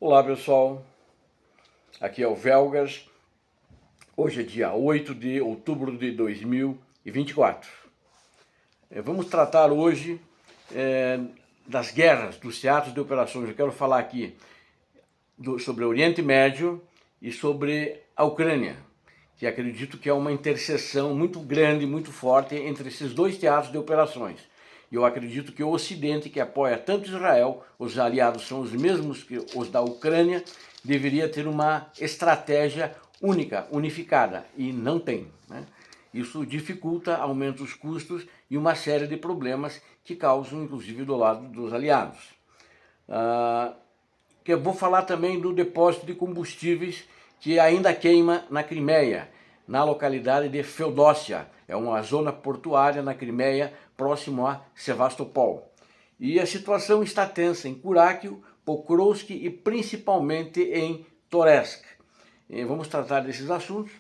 Olá pessoal, aqui é o Velgas. Hoje é dia 8 de outubro de 2024. Vamos tratar hoje das guerras, dos teatros de operações. Eu quero falar aqui sobre o Oriente Médio e sobre a Ucrânia, que acredito que é uma interseção muito grande, muito forte entre esses dois teatros de operações. E eu acredito que o Ocidente, que apoia tanto Israel, os aliados são os mesmos que os da Ucrânia, deveria ter uma estratégia única, unificada, e não tem, né? Isso dificulta, aumenta os custos e uma série de problemas que causam, inclusive, do lado dos aliados. Que eu vou falar também do depósito de combustíveis que ainda queima na Crimeia, na localidade de Feodóssia. É uma zona portuária na Crimeia, próximo a Sevastopol. E a situação está tensa em Kurákio, Pokrovsk e principalmente em Toretsk. Vamos tratar desses assuntos.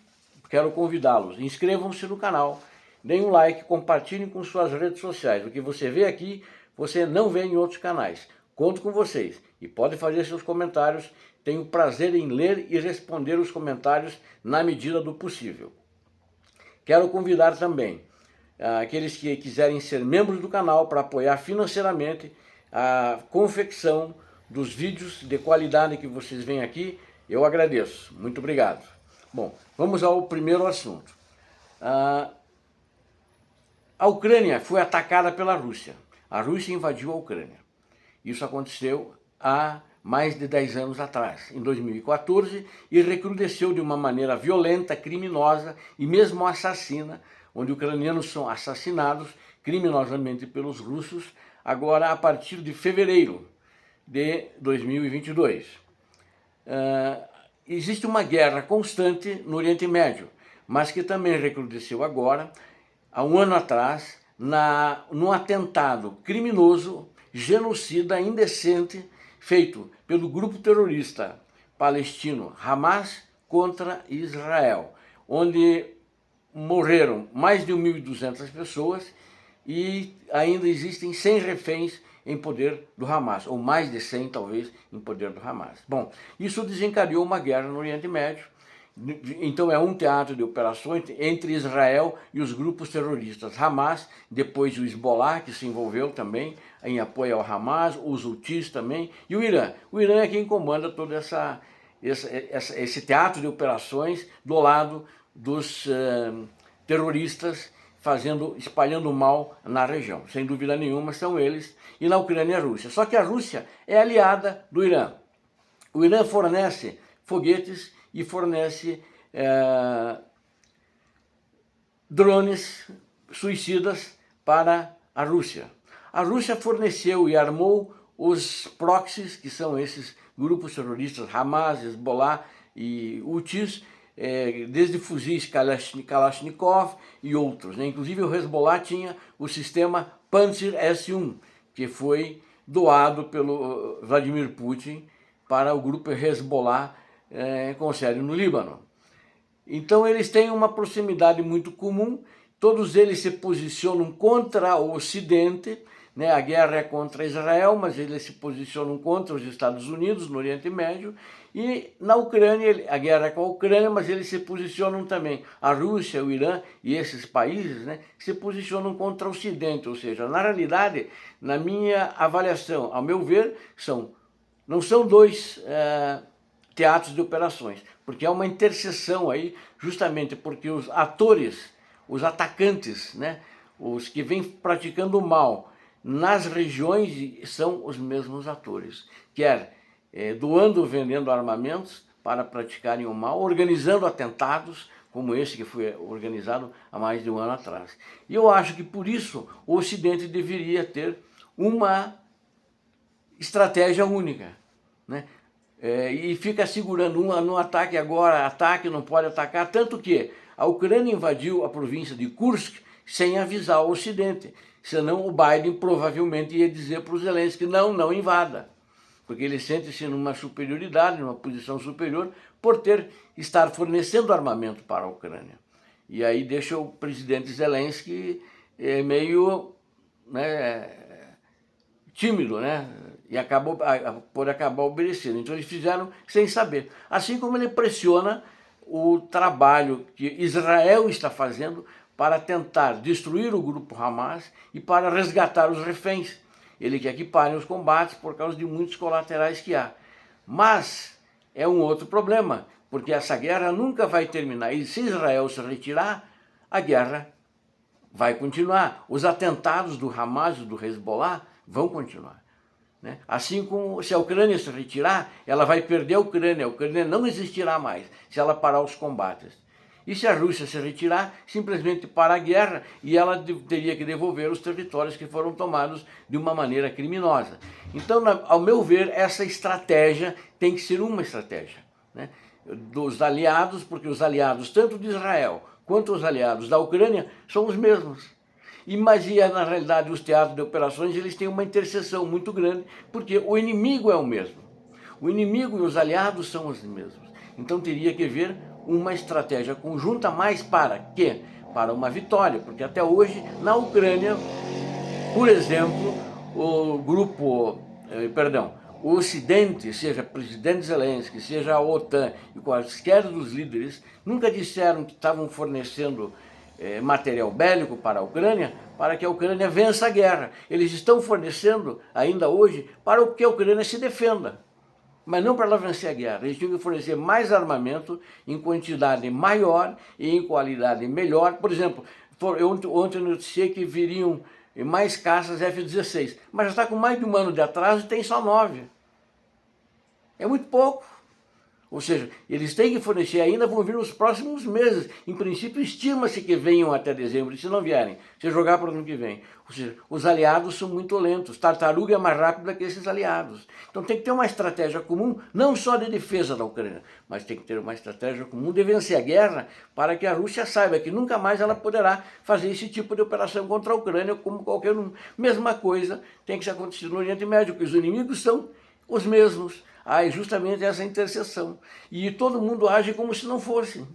Quero convidá-los. Inscrevam-se no canal, deem um like, compartilhem com suas redes sociais. O que você vê aqui, você não vê em outros canais. Conto com vocês e pode fazer seus comentários. Tenho prazer em ler e responder os comentários na medida do possível. Quero convidar também aqueles que quiserem ser membros do canal para apoiar financeiramente a confecção dos vídeos de qualidade que vocês veem aqui. Eu agradeço. Muito obrigado. Bom, vamos ao primeiro assunto. A Ucrânia foi atacada pela Rússia. A Rússia invadiu a Ucrânia. Isso aconteceu há mais de 10 anos atrás, em 2014, e recrudesceu de uma maneira violenta, criminosa e mesmo assassina, onde ucranianos são assassinados criminosamente pelos russos, agora a partir de fevereiro de 2022. Existe uma guerra constante no Oriente Médio, mas que também recrudesceu agora, há um ano atrás, num atentado criminoso, genocida, indecente, feito pelo grupo terrorista palestino Hamas contra Israel, onde morreram mais de 1.200 pessoas e ainda existem 100 reféns em poder do Hamas, ou mais de 100 talvez em poder do Hamas. Bom, isso desencadeou uma guerra no Oriente Médio. Então é um teatro de operações entre Israel e os grupos terroristas Hamas, depois o Hezbollah, que se envolveu também em apoio ao Hamas, os Houthis também, e o Irã. O Irã é quem comanda todo esse teatro de operações do lado dos terroristas, espalhando mal na região. Sem dúvida nenhuma são eles, e na Ucrânia a Rússia. Só que a Rússia é aliada do Irã. O Irã fornece foguetes e fornece drones suicidas para a Rússia. A Rússia forneceu e armou os proxies, que são esses grupos terroristas Hamas, Hezbollah e Houthis, desde fuzis Kalashnikov e outros, né? Inclusive o Hezbollah tinha o sistema Pantsir S-1, que foi doado pelo Vladimir Putin para o grupo Hezbollah, com sede no Líbano. Então eles têm uma proximidade muito comum, todos eles se posicionam contra o Ocidente, né? A guerra é contra Israel, mas eles se posicionam contra os Estados Unidos no Oriente Médio, e na Ucrânia, a guerra é com a Ucrânia, mas eles se posicionam também, a Rússia, o Irã e esses países, né, se posicionam contra o Ocidente, ou seja, na realidade, na minha avaliação, ao meu ver, não são dois teatros de operações, porque há uma interseção aí, justamente porque os atores, os atacantes, né, os que vêm praticando o mal nas regiões são os mesmos atores, quer doando ou vendendo armamentos para praticarem o mal, organizando atentados, como esse que foi organizado há mais de um ano atrás. E eu acho que por isso o Ocidente deveria ter uma estratégia única, né? E fica segurando no ataque agora, ataque, não pode atacar, tanto que a Ucrânia invadiu a província de Kursk sem avisar o Ocidente, senão o Biden provavelmente ia dizer para os Zelensky, não invada, porque ele sente-se numa superioridade, numa posição superior, por estar fornecendo armamento para a Ucrânia. E aí deixa o presidente Zelensky meio, né, tímido, né? e pode acabar obedecendo. Então eles fizeram sem saber. Assim como ele pressiona o trabalho que Israel está fazendo para tentar destruir o grupo Hamas e para resgatar os reféns. Ele quer que parem os combates por causa de muitos colaterais que há. Mas é um outro problema, porque essa guerra nunca vai terminar. E se Israel se retirar, a guerra vai continuar. Os atentados do Hamas e do Hezbollah vão continuar. Né? Assim como se a Ucrânia se retirar, ela vai perder a Ucrânia não existirá mais se ela parar os combates. E se a Rússia se retirar, simplesmente para a guerra e ela teria que devolver os territórios que foram tomados de uma maneira criminosa. Então, ao meu ver, essa estratégia tem que ser uma estratégia, né, dos aliados, porque os aliados tanto de Israel quanto os aliados da Ucrânia são os mesmos. Mas na realidade os teatros de operações eles têm uma interseção muito grande, porque o inimigo é o mesmo. O inimigo e os aliados são os mesmos. Então teria que haver uma estratégia conjunta, mais para quê? Para uma vitória, porque até hoje na Ucrânia, por exemplo, o Ocidente, seja o presidente Zelensky, seja a OTAN e quaisquer dos líderes, nunca disseram que estavam fornecendo material bélico para a Ucrânia, para que a Ucrânia vença a guerra. Eles estão fornecendo, ainda hoje, para que a Ucrânia se defenda, mas não para ela vencer a guerra. Eles tinham que fornecer mais armamento em quantidade maior e em qualidade melhor. Por exemplo, ontem eu noticiei que viriam mais caças F-16, mas já está com mais de um ano de atraso e tem só 9. É muito pouco. Ou seja, eles têm que fornecer ainda, vão vir nos próximos meses. Em princípio, estima-se que venham até dezembro, e se não vierem, se jogar para o ano que vem. Ou seja, os aliados são muito lentos. Tartaruga é mais rápida que esses aliados. Então tem que ter uma estratégia comum, não só de defesa da Ucrânia, mas tem que ter uma estratégia comum de vencer a guerra, para que a Rússia saiba que nunca mais ela poderá fazer esse tipo de operação contra a Ucrânia, como qualquer um. Mesma coisa tem que acontecer no Oriente Médio, porque os inimigos são os mesmos. Há justamente essa interseção. E todo mundo age como se não fosse.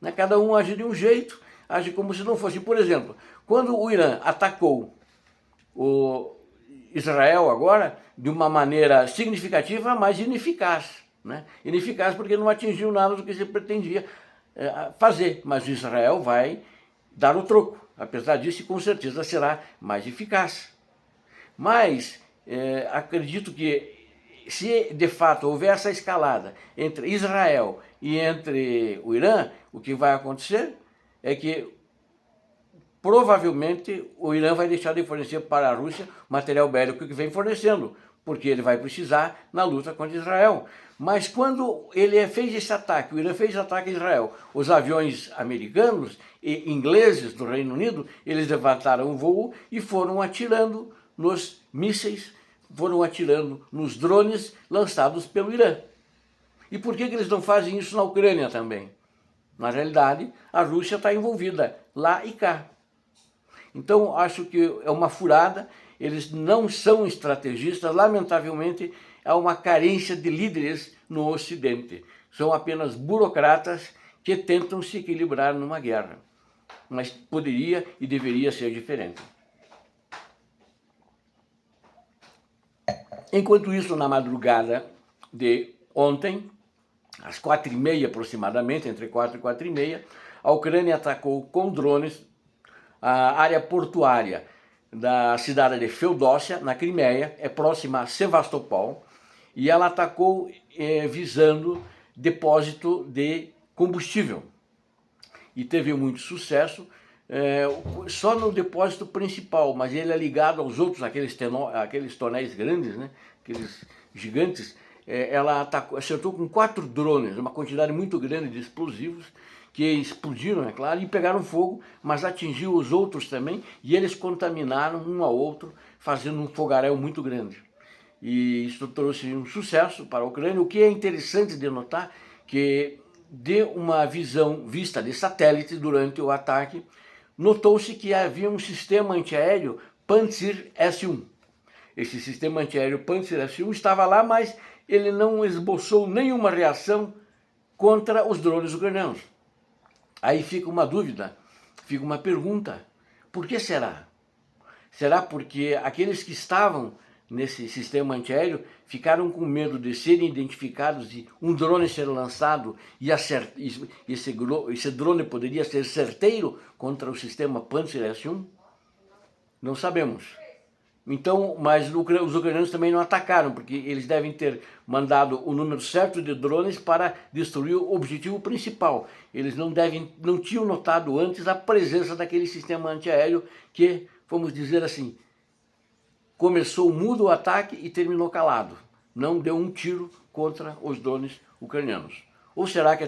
Né? Cada um age de um jeito, age como se não fosse. Por exemplo, quando o Irã atacou o Israel agora, de uma maneira significativa, mas ineficaz. Né? Ineficaz porque não atingiu nada do que se pretendia fazer. Mas Israel vai dar o troco. Apesar disso, com certeza será mais eficaz. Mas acredito que se de fato houver essa escalada entre Israel e entre o Irã, o que vai acontecer é que provavelmente o Irã vai deixar de fornecer para a Rússia material bélico que vem fornecendo, porque ele vai precisar na luta contra Israel. Mas quando ele fez esse ataque, o Irã fez ataque a Israel, os aviões americanos e ingleses do Reino Unido, eles levantaram o voo e foram atirando nos mísseis, foram atirando nos drones lançados pelo Irã. E por que eles não fazem isso na Ucrânia também? Na realidade, a Rússia está envolvida lá e cá. Então, acho que é uma furada, eles não são estrategistas, lamentavelmente, há uma carência de líderes no Ocidente. São apenas burocratas que tentam se equilibrar numa guerra. Mas poderia e deveria ser diferente. Enquanto isso, na madrugada de ontem, às 4h30 aproximadamente, entre 4 e 4h30, a Ucrânia atacou com drones a área portuária da cidade de Feodóssia, na Crimeia, é próxima a Sevastopol, e ela atacou visando depósito de combustível. E teve muito sucesso, só no depósito principal, mas ele é ligado aos outros, aqueles tonéis grandes, né? Aqueles gigantes. Ela acertou com 4 drones, uma quantidade muito grande de explosivos, que explodiram, é claro, e pegaram fogo, mas atingiu os outros também, e eles contaminaram um ao outro, fazendo um fogaréu muito grande. E isso trouxe um sucesso para a Ucrânia. O que é interessante de notar, que de uma visão vista de satélite durante o ataque, notou-se que havia um sistema antiaéreo Pantsir S-1. Esse sistema antiaéreo Pantsir S-1 estava lá, mas ele não esboçou nenhuma reação contra os drones ucranianos. Aí fica uma dúvida, fica uma pergunta: por que será? Será porque aqueles que estavam nesse sistema antiaéreo ficaram com medo de serem identificados e um drone ser lançado e esse drone poderia ser certeiro contra o sistema Pantsir S-1? Não sabemos. Então, mas os ucranianos também não atacaram, porque eles devem ter mandado o número certo de drones para destruir o objetivo principal. Eles não tinham notado antes a presença daquele sistema antiaéreo que, vamos dizer assim, começou mudo o ataque e terminou calado. Não deu um tiro contra os drones ucranianos. Ou será que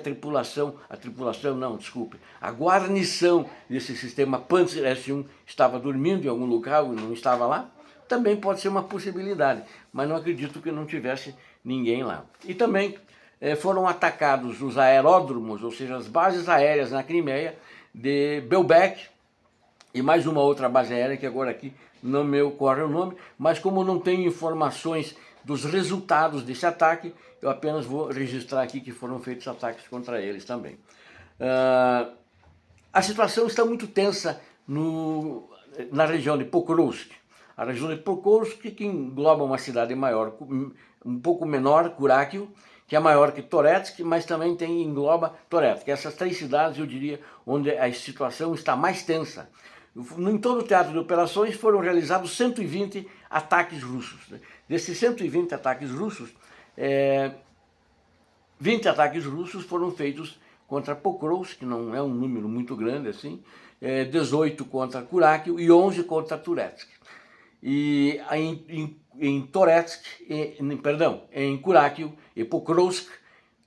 a guarnição desse sistema Pantsir S-1 estava dormindo em algum lugar e não estava lá? Também pode ser uma possibilidade, mas não acredito que não tivesse ninguém lá. E também foram atacados os aeródromos, ou seja, as bases aéreas na Crimeia, de Belbek e mais uma outra base aérea que agora aqui não me ocorre o nome, mas como não tenho informações dos resultados desse ataque, eu apenas vou registrar aqui que foram feitos ataques contra eles também. A situação está muito tensa na região de Pokrovsk. A região de Pokrovsk, que engloba uma cidade maior, um pouco menor, Kurakil, que é maior que Toretsk, mas também engloba Toretsk. Essas três cidades, eu diria, onde a situação está mais tensa. Em todo o teatro de operações foram realizados 120 ataques russos. Desses 120 ataques russos, 20 ataques russos foram feitos contra Pokrovsk, que não é um número muito grande assim, 18 contra Kurakil e 11 contra Toretsk. E em Toretsk, em Kurakil e Pokrovsk,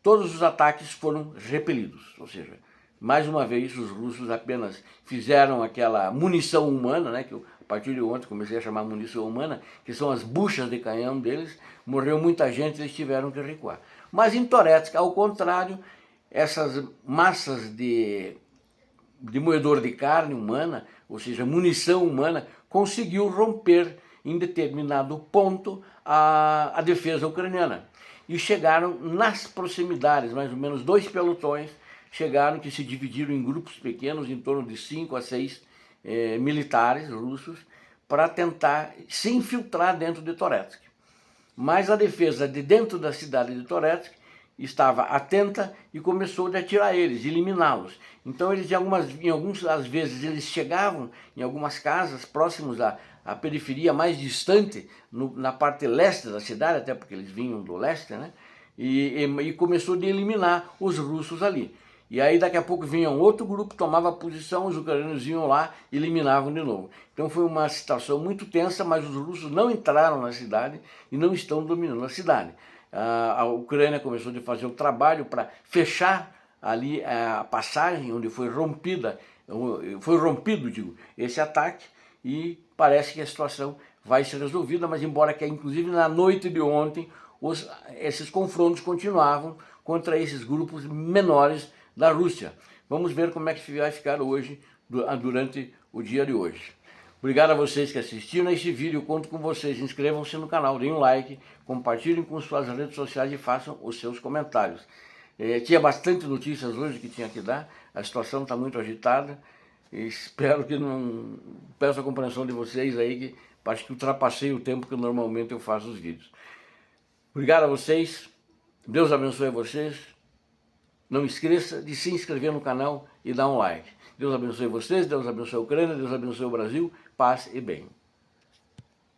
todos os ataques foram repelidos, ou seja, mais uma vez os russos apenas fizeram aquela munição humana, né, que eu, a partir de ontem comecei a chamar munição humana, que são as buchas de canhão deles, morreu muita gente, eles tiveram que recuar. Mas em Toretsk, ao contrário, essas massas de moedor de carne humana, ou seja, munição humana, conseguiu romper em determinado ponto a defesa ucraniana. E chegaram nas proximidades, mais ou menos 2 pelotões, chegaram que se dividiram em grupos pequenos, em torno de 5 a 6 militares russos, para tentar se infiltrar dentro de Toretsk. Mas a defesa de dentro da cidade de Toretsk estava atenta e começou a atirar eles, eliminá-los. Então eles, às vezes, eles chegavam em algumas casas próximos à periferia mais distante, na parte leste da cidade, até porque eles vinham do leste, né? E começou a eliminar os russos ali. E aí daqui a pouco vinha um outro grupo, tomava posição, os ucranianos iam lá e eliminavam de novo. Então foi uma situação muito tensa, mas os russos não entraram na cidade e não estão dominando a cidade. A Ucrânia começou a fazer o trabalho para fechar ali a passagem onde foi rompido esse ataque, e parece que a situação vai ser resolvida, mas embora que inclusive na noite de ontem esses confrontos continuavam contra esses grupos menores da Rússia. Vamos ver como é que vai ficar hoje, durante o dia de hoje. Obrigado a vocês que assistiram a este vídeo, eu conto com vocês. Inscrevam-se no canal, deem um like, compartilhem com suas redes sociais e façam os seus comentários. Tinha bastante notícias hoje que tinha que dar, a situação está muito agitada, e espero que não... Peço a compreensão de vocês aí, que acho que ultrapassei o tempo que normalmente eu faço os vídeos. Obrigado a vocês, Deus abençoe vocês. Não esqueça de se inscrever no canal e dar um like. Deus abençoe vocês, Deus abençoe a Ucrânia, Deus abençoe o Brasil, paz e bem.